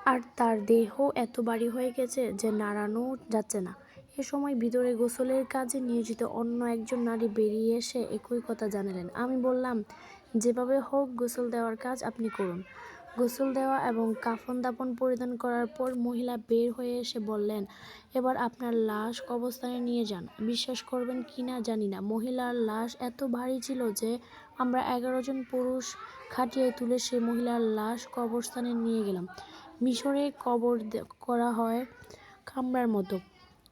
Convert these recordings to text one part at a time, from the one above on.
আর তার দেহ এত ভারী হয়ে গেছে যে নাড়ানো যাচ্ছে না। এ সময় ভিতরে গোসলের কাজে নিয়োজিত অন্য একজন নারী বেরিয়ে এসে একই কথা জানালেন। আমি বললাম, যেভাবে হোক গোসল দেওয়ার কাজ আপনি করুন। গোসল দেওয়া এবং কাফন দাফন পরিধান করার পর মহিলা বের হয়ে এসে বললেন, এবার আপনার লাশ কবরস্থানে নিয়ে যান। বিশ্বাস করবেন কিনা জানি না, মহিলার লাশ এত ভারী ছিল যে আমরা 11 জন পুরুষ খাটিয়ে তুলে সেই মহিলার লাশ কবরস্থানে নিয়ে গেলাম। মিশরে কবর করা হয় কামরার মতো।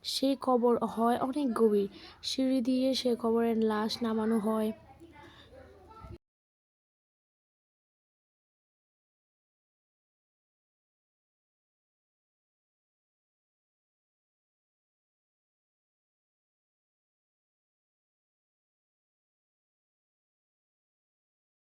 সেই কবর হয় অনেক গভীর। সিঁড়ি দিয়ে সে কবরের লাশ নামানো হয়।